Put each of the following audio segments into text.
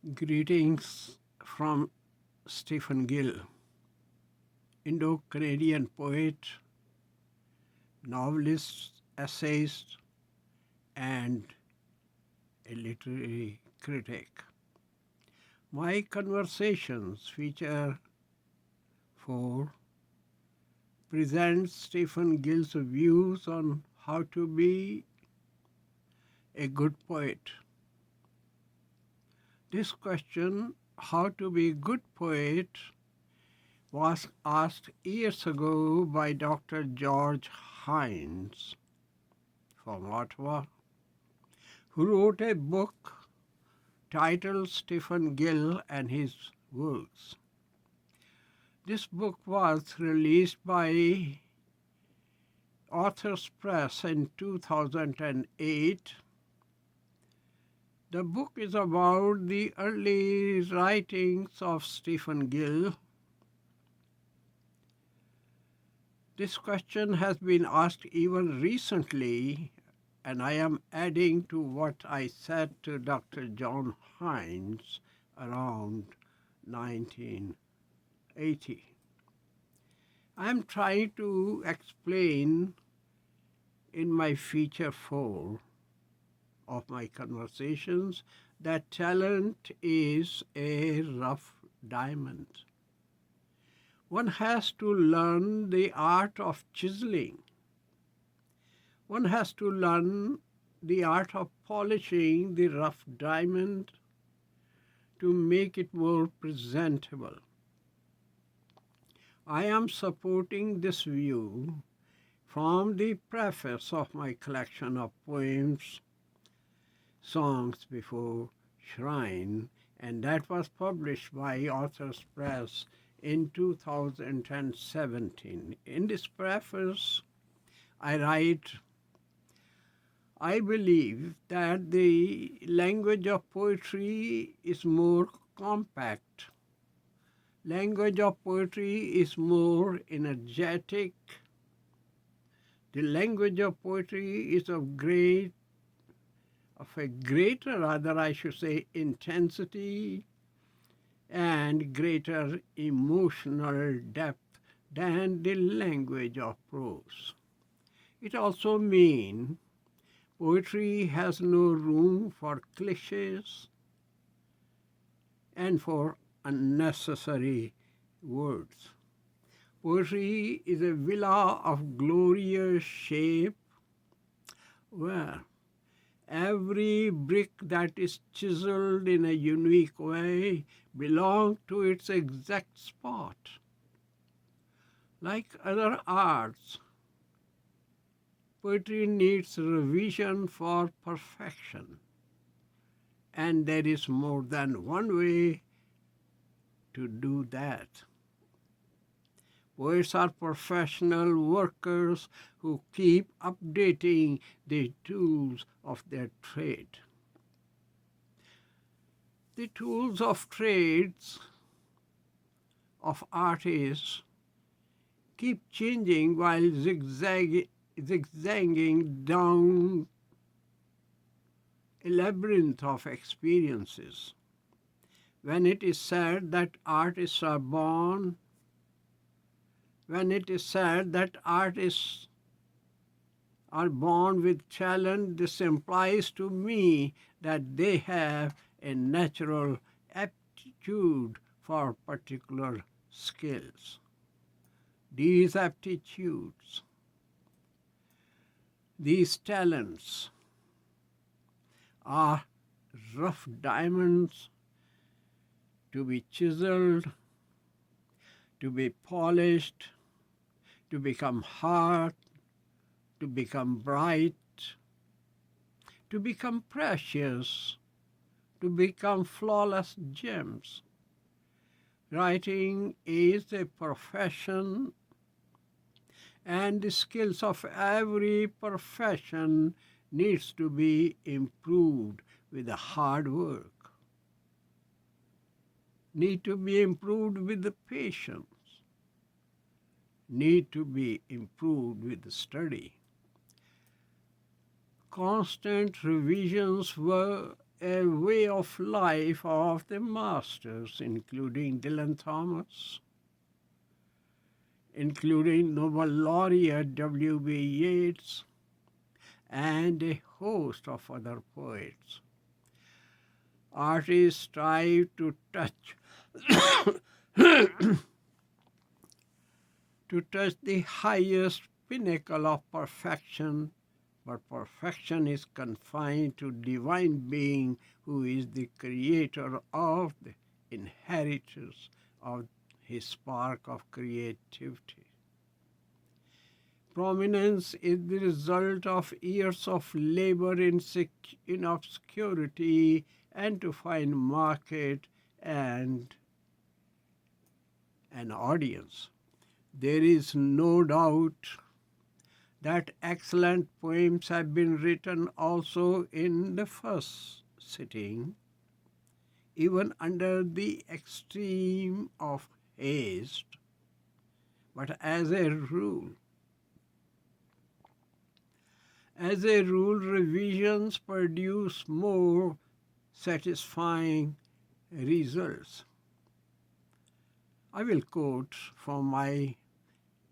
Greetings from Stephen Gill, Indo-Canadian poet, novelist, essayist, and a literary critic. My conversations feature 4 present Stephen Gill's views on how to be a good poet. This question, how to be a good poet, was asked years ago by Dr. George Hines from Ottawa, who wrote a book titled Stephen Gill and His Works. This book was released by Authors Press in 2008. The book is about the early writings of Stephen Gill. This question has been asked even recently, and I am adding to what I said to Dr. John Hines around 1980. I am trying to explain in my feature 4 of my conversations that talent is a rough diamond. One has to learn the art of chiseling. One has to learn the art of polishing the rough diamond to make it more presentable. I am supporting this view from the preface of my collection of poems, Songs Before Shrine, and that was published by Authors Press in 2017. In this preface, I write, I believe that the language of poetry is more compact. Language of poetry is more energetic. The language of poetry is of a greater intensity and greater emotional depth than the language of prose. It also means poetry has no room for cliches and for unnecessary words. Poetry is a villa of glorious shape where every brick that is chiseled in a unique way belongs to its exact spot. Like other arts, poetry needs revision for perfection, and there is more than one way to do that. Poets are professional workers who keep updating the tools of their trade. The tools of trades of artists keep changing while zigzagging down a labyrinth of experiences. When it is said that artists are born, when it is said that artists are born with talent, this implies to me that they have a natural aptitude for particular skills. These aptitudes, these talents are rough diamonds to be chiseled, to be polished, to become hard, to become bright, to become precious, to become flawless gems. Writing is a profession, and the skills of every profession needs to be improved with the hard work, need to be improved with the patience, need to be improved with the study. Constant revisions were a way of life of the masters, including Dylan Thomas, including Nobel laureate W.B. Yeats, and a host of other poets. Artists strive to touch the highest pinnacle of perfection, but perfection is confined to divine being who is the creator of the inheritors of his spark of creativity. Prominence is the result of years of labor in obscurity and to find market and an audience. There is no doubt that excellent poems have been written also in the first sitting, even under the extreme of haste. But as a rule, revisions produce more satisfying results. I will quote from my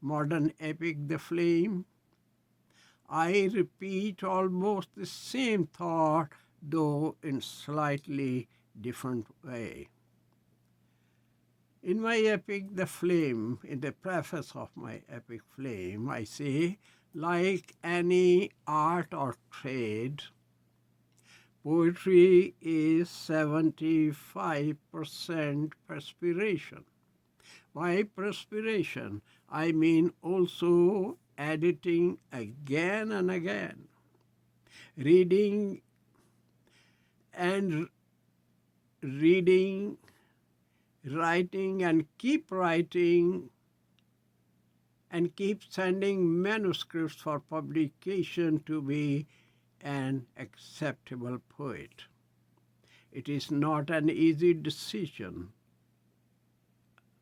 modern epic, The Flame. I repeat almost the same thought, though in slightly different way. In my epic, The Flame, in the preface of my epic Flame, I say, like any art or trade, poetry is 75% perspiration. By perspiration, I mean also editing again and again, reading, writing, and keep writing, and keep sending manuscripts for publication to be an acceptable poet. It is not an easy decision,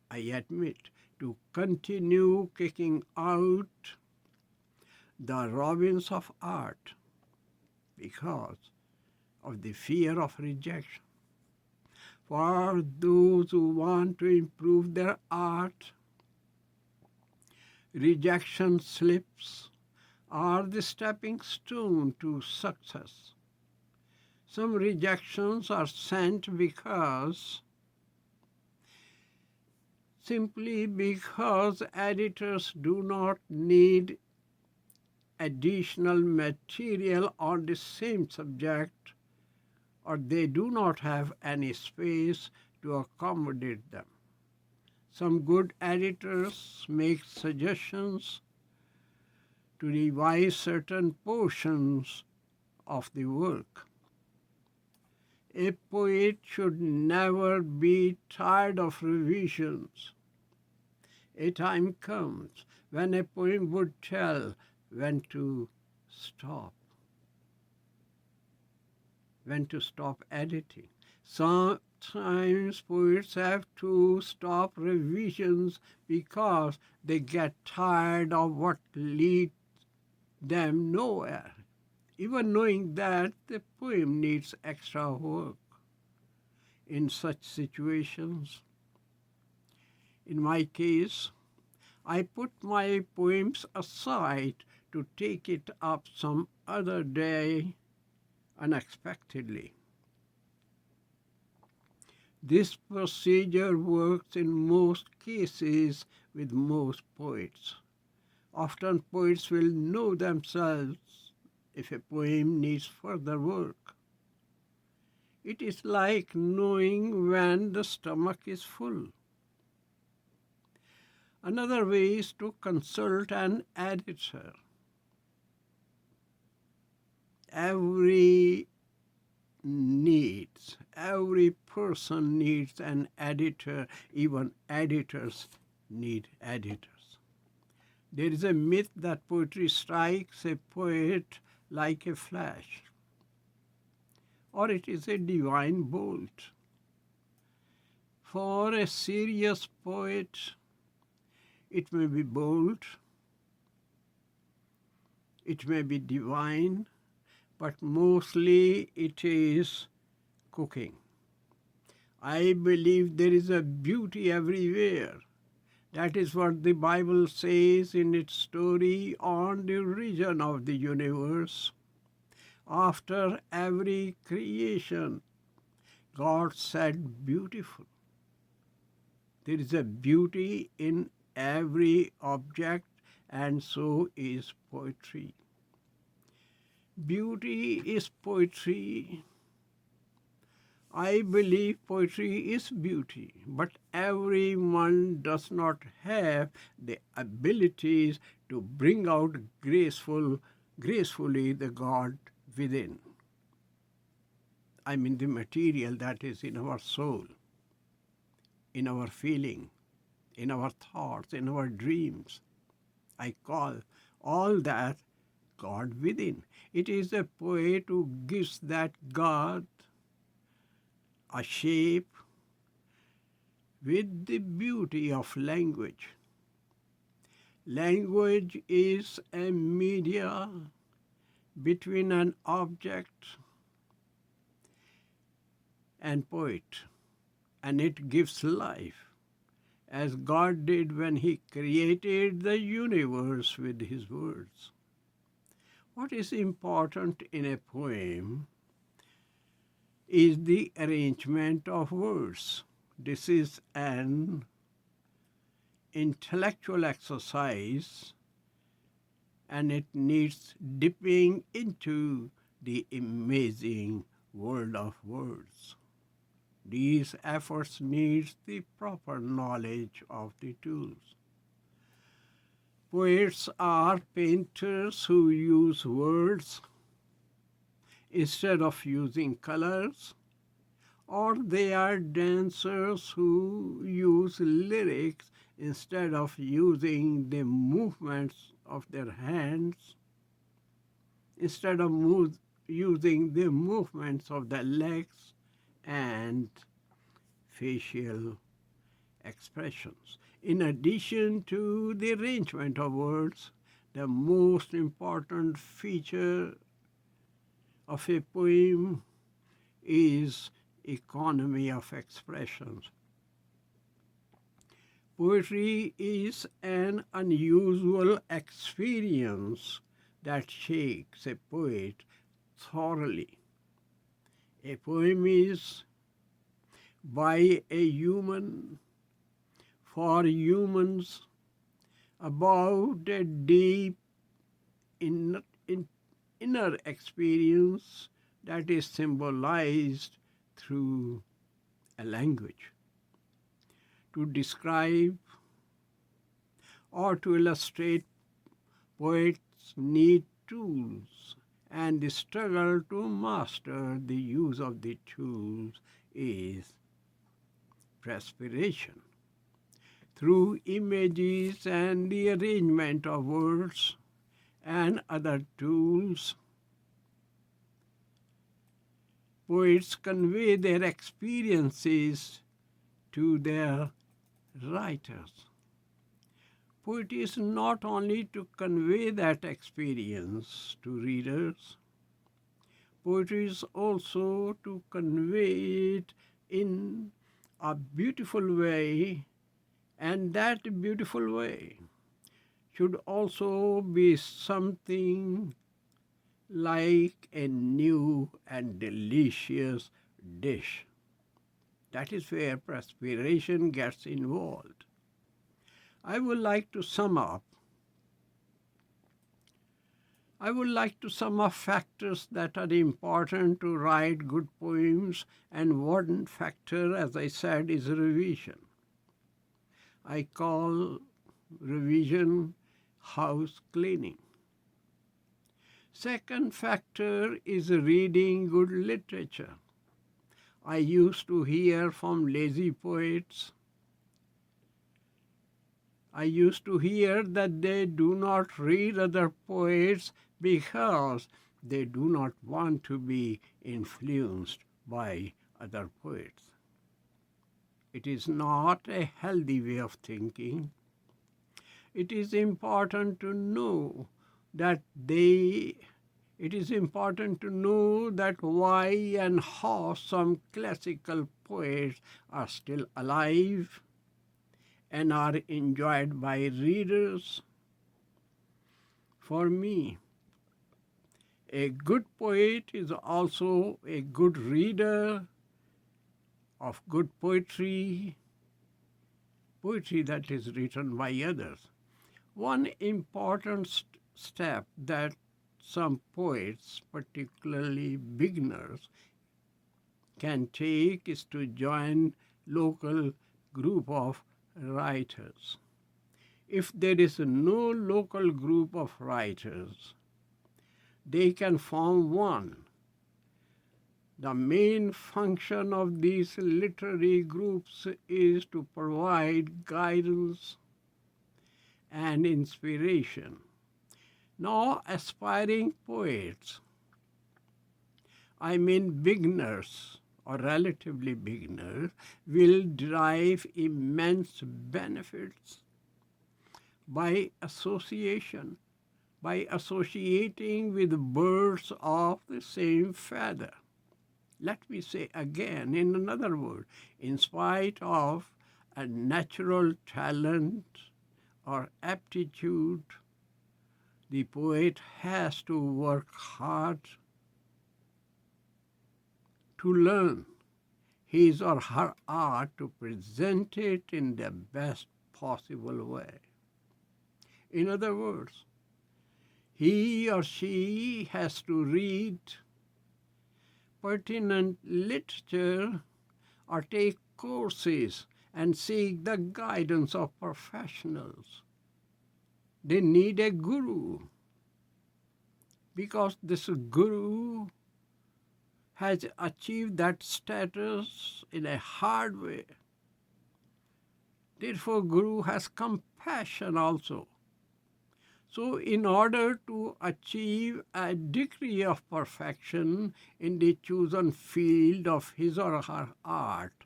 I admit, to continue kicking out the robins of art because of the fear of rejection. For those who want to improve their art, rejection slips are the stepping stone to success. Some rejections are sent simply because editors do not need additional material on the same subject, or they do not have any space to accommodate them. Some good editors make suggestions to revise certain portions of the work. A poet should never be tired of revisions. A time comes when a poem would tell when to stop editing. Sometimes poets have to stop revisions because they get tired of what leads them nowhere, even knowing that the poem needs extra work. In such situations, in my case, I put my poems aside to take it up some other day unexpectedly. This procedure works in most cases with most poets. Often poets will know themselves if a poem needs further work. It is like knowing when the stomach is full. Another way is to consult an editor. Every person needs an editor, even editors need editors. There is a myth that poetry strikes a poet like a flash, or it is a divine bolt. For a serious poet, it may be bold, it may be divine, but mostly it is cooking. I believe there is a beauty everywhere. That is what the Bible says in its story on the origin of the universe. After every creation, God said, beautiful. There is a beauty in every object, and so is poetry. Beauty is poetry. I believe poetry is beauty, but everyone does not have the abilities to bring out gracefully the God within. I mean the material that is in our soul, in our feeling, in our thoughts, in our dreams. I call all that God within. It is a poet who gives that God a shape with the beauty of language. Language is a media between an object and poet, and it gives life, as God did when He created the universe with His words. What is important in a poem is the arrangement of words. This is an intellectual exercise, and it needs dipping into the amazing world of words. These efforts need the proper knowledge of the tools. Poets are painters who use words instead of using colors, or they are dancers who use lyrics instead of using the movements of their hands, instead of using the movements of their legs and facial expressions. In addition to the arrangement of words, the most important feature of a poem is economy of expressions. Poetry is an unusual experience that shakes a poet thoroughly. A poem is by a human, for humans, about a deep inner experience that is symbolized through a language. To describe or to illustrate, poets need tools, and the struggle to master the use of the tools is perspiration. Through images and the arrangement of words and other tools, poets convey their experiences to their writers. Poetry is not only to convey that experience to readers, poetry is also to convey it in a beautiful way, and that beautiful way should also be something like a new and delicious dish. That is where perspiration gets involved. I would like to sum up factors that are important to write good poems, and one factor, as I said, is revision. I call revision house cleaning. Second factor is reading good literature. I used to hear from lazy poets, I used to hear that they do not read other poets because they do not want to be influenced by other poets. It is not a healthy way of thinking. It is important to know that they It is important to know that why and how some classical poets are still alive and are enjoyed by readers. For me, a good poet is also a good reader of good poetry, poetry that is written by others. One important step that some poets, particularly beginners, can take is to join local group of writers. If there is no local group of writers, they can form one. The main function of these literary groups is to provide guidance and inspiration. Now, aspiring poets, I mean beginners or relatively beginners, will derive immense benefits by association, by associating with birds of the same feather. Let me say again, in another word, in spite of a natural talent or aptitude, the poet has to work hard to learn his or her art to present it in the best possible way. In other words, he or she has to read pertinent literature or take courses and seek the guidance of professionals. They need a guru because this guru has achieved that status in a hard way. Therefore, guru has compassion also. So in order to achieve a degree of perfection in the chosen field of his or her art,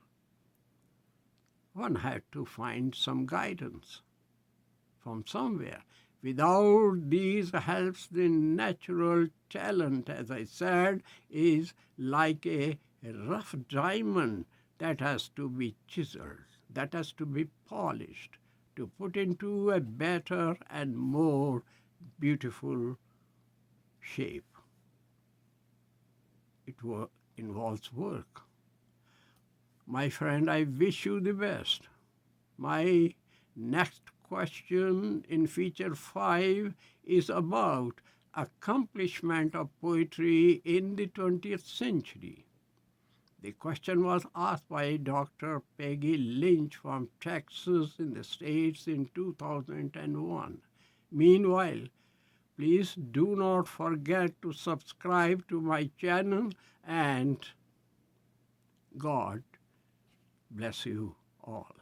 one had to find some guidance from somewhere. Without these helps, the natural talent, as I said, is like a rough diamond that has to be chiseled, that has to be polished to put into a better and more beautiful shape. It involves work. My friend, I wish you the best. My next question in feature 5 is about accomplishment of poetry in the 20th century. The question was asked by Dr. Peggy Lynch from Texas in the States in 2001. Meanwhile, please do not forget to subscribe to my channel, and God bless you all.